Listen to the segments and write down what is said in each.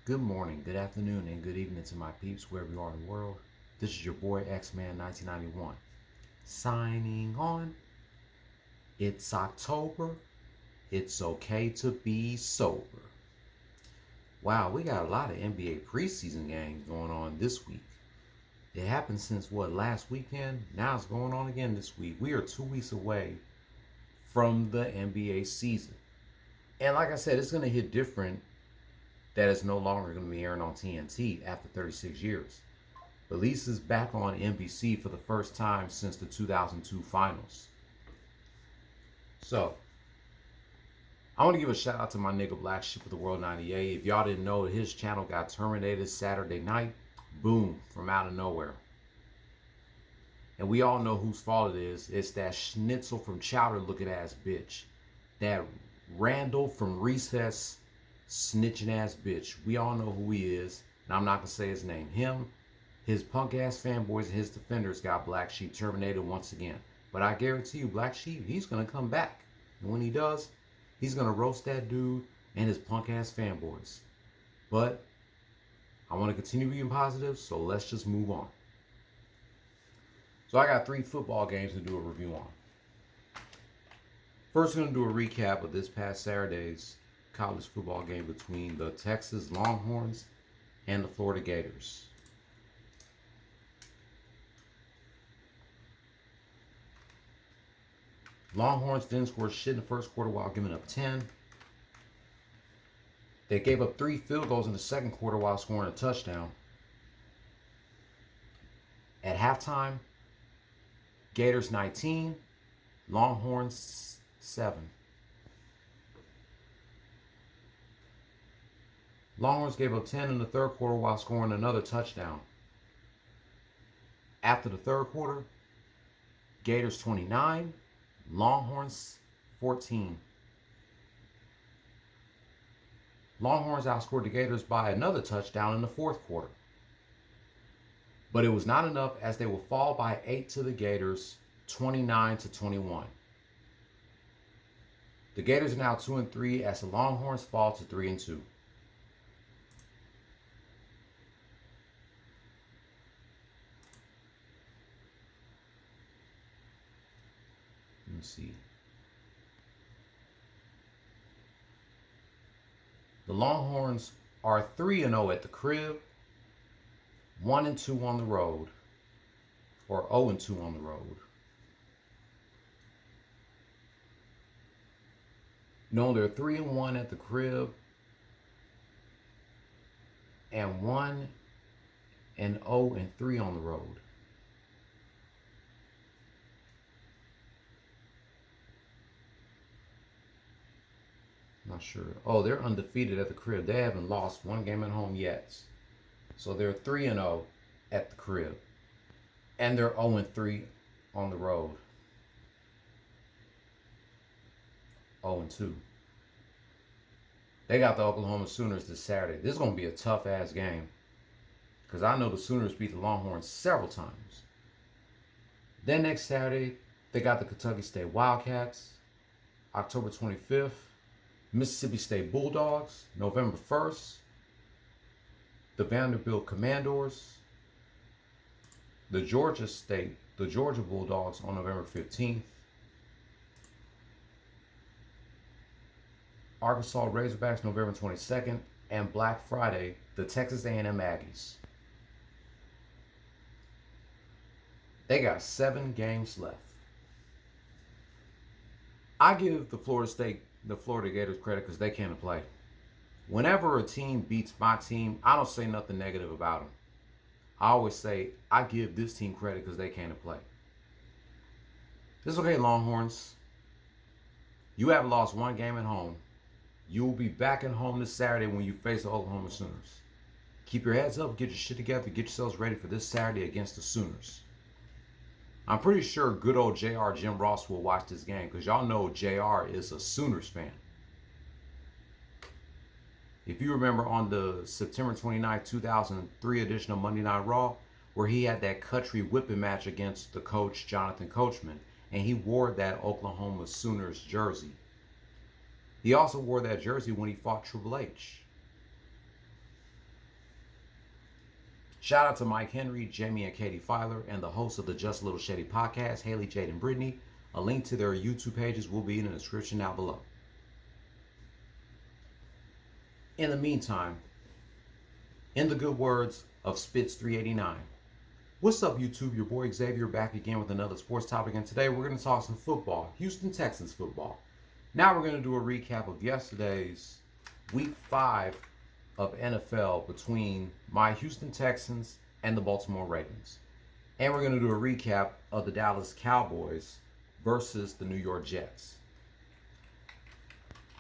Good morning, good afternoon, and good evening to my peeps wherever you are in the world. This is your boy X-Man 1991 signing on. It's October. It's okay to be sober. Wow, we got a lot of NBA preseason games going on this week. It happened since last weekend? Now it's going on again this week. We are 2 weeks away from the NBA season. And like I said, it's going to hit different that it's no longer going to be airing on TNT after 36 years. At least it's back on NBC for the first time since the 2002 finals. So, I want to give a shout out to my nigga Black Sheep of the World 98. If y'all didn't know, his channel got terminated Saturday night. Boom, from out of nowhere. And we all know whose fault it is. It's that schnitzel from Chowder looking ass bitch. That Randall from Recess snitching ass bitch. We all know who he is. And I'm not going to say his name. Him, his punk ass fanboys, and his defenders got Black Sheep terminated once again. But I guarantee you, Black Sheep, he's going to come back. And when he does, he's going to roast that dude and his punk ass fanboys. But I want to continue being positive, so let's just move on. So I got 3 football games to do a review on. First, I'm going to do a recap of this past Saturday's college football game between the Texas Longhorns and the Florida Gators. Longhorns didn't score shit in the first quarter while giving up 10. They gave up 3 field goals in the second quarter while scoring a touchdown. At halftime, Gators 19, Longhorns 7. Longhorns gave up 10 in the third quarter while scoring another touchdown. After the third quarter, Gators 29, Longhorns 14. Longhorns outscored the Gators by another touchdown in the fourth quarter. But it was not enough as they will fall by 8 to the Gators, 29-21. The Gators are now 2-3 as the Longhorns fall to 3-2. Let's see. The Longhorns are 3-0 at the crib, 1-2 on the road, or 0-2 on the road. No, they're 3-1 at the crib and 1-0 and 3 on the road. Not sure. Oh, they're undefeated at the crib. They haven't lost one game at home yet. So they're 3-0 at the crib. And they're 0-3 on the road. 0-2. They got the Oklahoma Sooners this Saturday. This is going to be a tough ass game. Because I know the Sooners beat the Longhorns several times. Then next Saturday, they got the Kentucky State Wildcats. October 25th. Mississippi State Bulldogs, November 1st. The Vanderbilt Commanders. The Georgia Bulldogs on November 15th. Arkansas Razorbacks, November 22nd. And Black Friday, the Texas A&M Aggies. They got 7 games left. I give the Florida Gators credit because they came to play. Whenever a team beats my team, I don't say nothing negative about them. I always say I give this team credit because they came to play. It's okay, Longhorns. You have lost 1 game at home. You will be back at home this Saturday when you face the Oklahoma Sooners. Keep your heads up, get your shit together, get yourselves ready for this Saturday against the Sooners. I'm pretty sure good old JR Jim Ross will watch this game because y'all know JR is a Sooners fan. If you remember on the September 29, 2003 edition of Monday Night Raw, where he had that country whipping match against the coach, Jonathan Coachman, and he wore that Oklahoma Sooners jersey. He also wore that jersey when he fought Triple H. Shout out to Mike Henry, Jaime, and Katie Filer, and the hosts of the Just a Little Shady podcast, Haley, Jade, and Brittany. A link to their YouTube pages will be in the description down below. In the meantime, in the good words of Spitz 389, what's up YouTube? Your boy Xavier back again with another sports topic, and today we're going to talk some football, Houston Texans football. Now we're going to do a recap of yesterday's week 5 of NFL between my Houston Texans and the Baltimore Ravens. And we're going to do a recap of the Dallas Cowboys versus the New York Jets.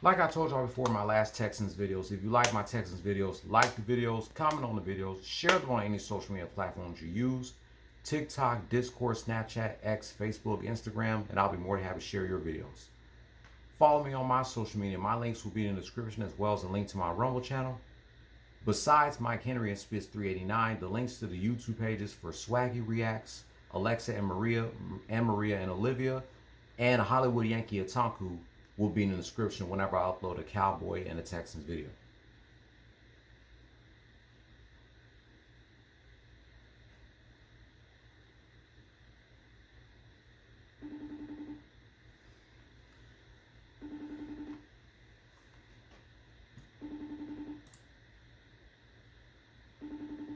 Like I told y'all before in my last Texans videos, if you like my Texans videos, like the videos, comment on the videos, share them on any social media platforms you use, TikTok, Discord, Snapchat, X, Facebook, Instagram, and I'll be more than happy to share your videos. Follow me on my social media. My links will be in the description, as well as a link to my Rumble channel. Besides Mike Henry and Spitz 389, the links to the YouTube pages for Swaggy Reacts, Alexa and Maria and Olivia, and Hollywood Yankee Otaku will be in the description whenever I upload a Cowboy and a Texans video.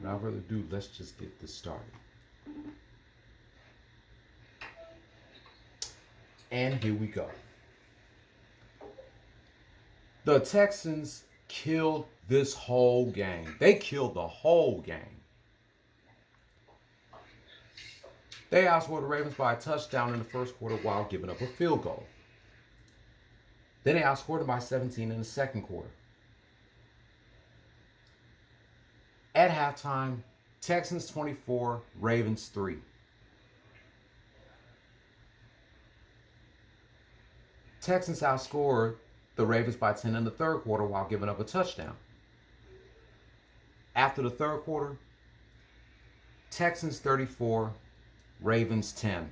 Without further ado, let's just get this started. And here we go. The Texans killed this whole game. They killed the whole game. They outscored the Ravens by a touchdown in the first quarter while giving up a field goal. Then they outscored them by 17 in the second quarter. At halftime, Texans 24, Ravens 3. Texans outscored the Ravens by 10 in the third quarter while giving up a touchdown. After the third quarter, Texans 34, Ravens 10.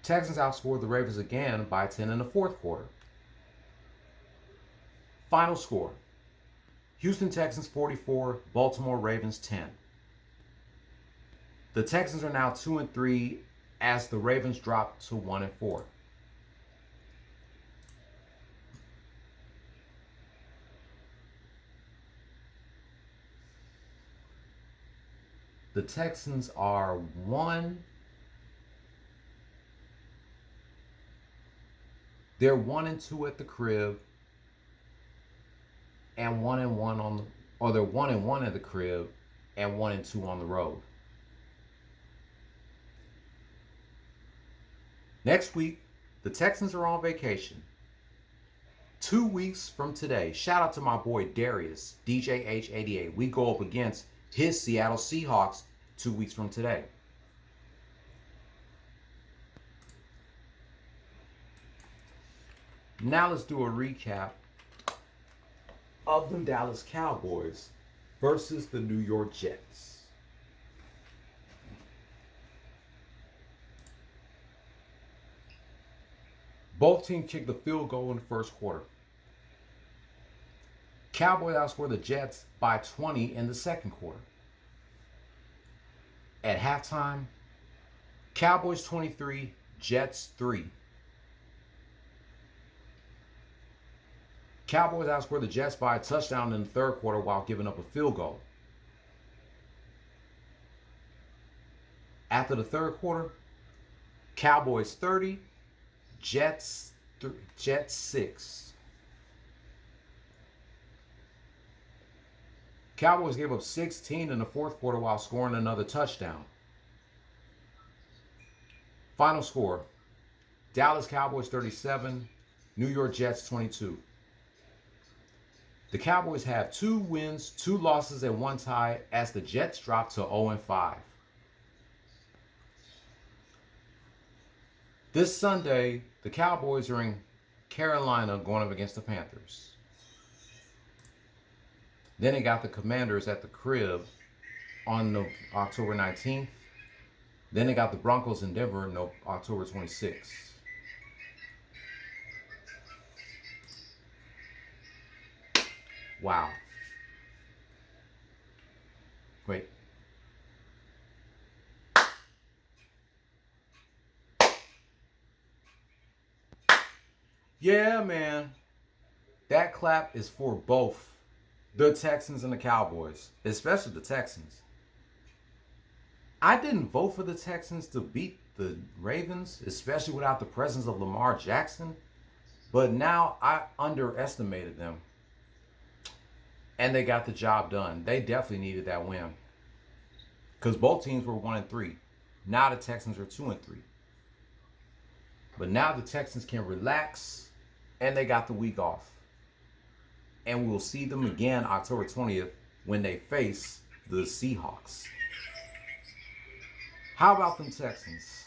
Texans outscored the Ravens again by 10 in the fourth quarter. Final score: Houston Texans 44, Baltimore Ravens 10. The Texans are now 2-3 as the Ravens drop to 1-4. The Texans are 1. They're 1-2 at the crib, and 1-1 on the, or they're 1-1 at the crib, and 1-2 on the road. Next week, the Texans are on vacation. 2 weeks from today, shout out to my boy Darius, DJH88. We go up against his Seattle Seahawks 2 weeks from today. Now let's do a recap of the Dallas Cowboys versus the New York Jets. Both teams kicked the field goal in the first quarter. Cowboys outscored the Jets by 20 in the second quarter. At halftime, Cowboys 23, Jets 3. Cowboys outscored the Jets by a touchdown in the third quarter while giving up a field goal. After the third quarter, Cowboys 30, Jets 6. Cowboys gave up 16 in the fourth quarter while scoring another touchdown. Final score: Dallas Cowboys 37, New York Jets 22. The Cowboys have 2 wins, 2 losses, and 1 tie as the Jets drop to 0-5. This Sunday, the Cowboys are in Carolina going up against the Panthers. Then they got the Commanders at the crib on October 19th. Then they got the Broncos in Denver on October 26th. Wow. Wait. Yeah, man. That clap is for both the Texans and the Cowboys, especially the Texans. I didn't vote for the Texans to beat the Ravens, especially without the presence of Lamar Jackson. But now I underestimated them. And they got the job done. They definitely needed that win. Because both teams were 1-3. Now the Texans are 2-3. But now the Texans can relax and they got the week off. And we'll see them again October 20th when they face the Seahawks. How about them Texans?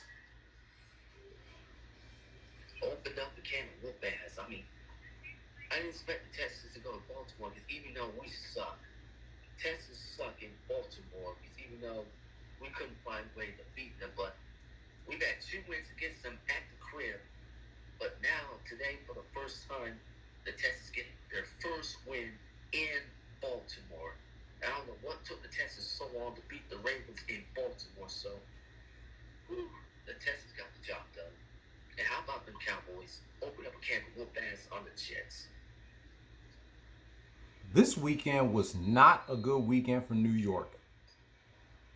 Opened up the can of whoop ass. I mean, I didn't expect the Texans to go to Baltimore because even though we suck, Texans suck in Baltimore because even though we couldn't find a way to beat them, but we've had 2 wins against them at the crib. But now, today, for the first time, the Texans get their first win in Baltimore. I don't know what took the Texans so long to beat the Ravens in Baltimore, so the Texans got the job done. And how about them Cowboys? Open up a can of whoop ass on the Jets. This weekend was not a good weekend for New York.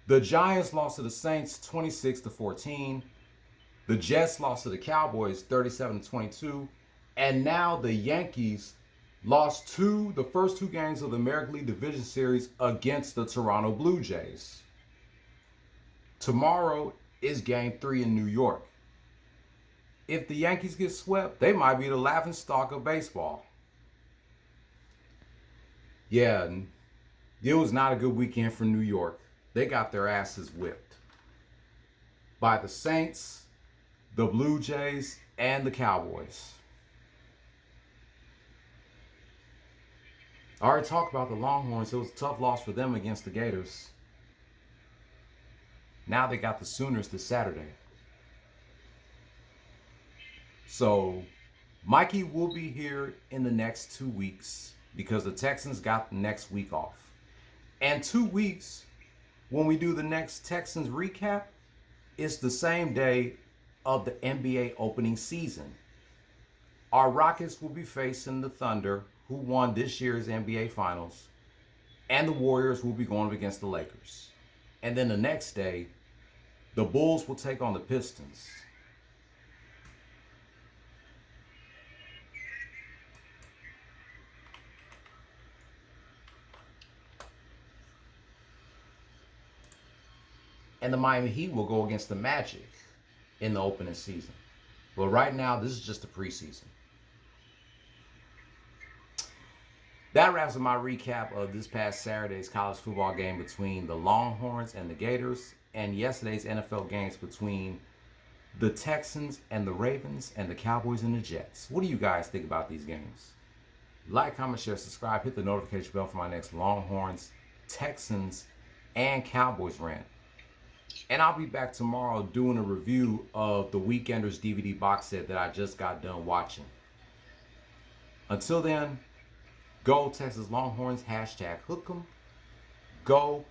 The Giants lost to the Saints 26-14. The Jets lost to the Cowboys 37-22. And now the Yankees lost the first 2 games of the American League Division Series against the Toronto Blue Jays. Tomorrow is Game 3 in New York. If the Yankees get swept, they might be the laughingstock of baseball. Yeah, it was not a good weekend for New York. They got their asses whipped by the Saints, the Blue Jays, and the Cowboys. I already talked about the Longhorns. It was a tough loss for them against the Gators. Now they got the Sooners this Saturday. So Mikey will be here in the next 2 weeks because the Texans got the next week off. And 2 weeks, when we do the next Texans recap, it's the same day of the NBA opening season. Our Rockets will be facing the Thunder, who won this year's NBA Finals, and the Warriors will be going up against the Lakers. And then the next day, the Bulls will take on the Pistons. And the Miami Heat will go against the Magic in the opening season. But right now, this is just the preseason. That wraps up my recap of this past Saturday's college football game between the Longhorns and the Gators, and yesterday's NFL games between the Texans and the Ravens, and the Cowboys and the Jets. What do you guys think about these games? Like, comment, share, subscribe, hit the notification bell for my next Longhorns, Texans, and Cowboys rant. And I'll be back tomorrow doing a review of the Weekenders DVD box set that I just got done watching. Until then, go Texas Longhorns, #hook'em, go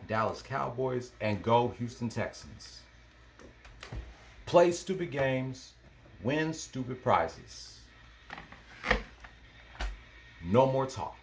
Dallas Cowboys, and go Houston Texans. Play stupid games, win stupid prizes. No more talk.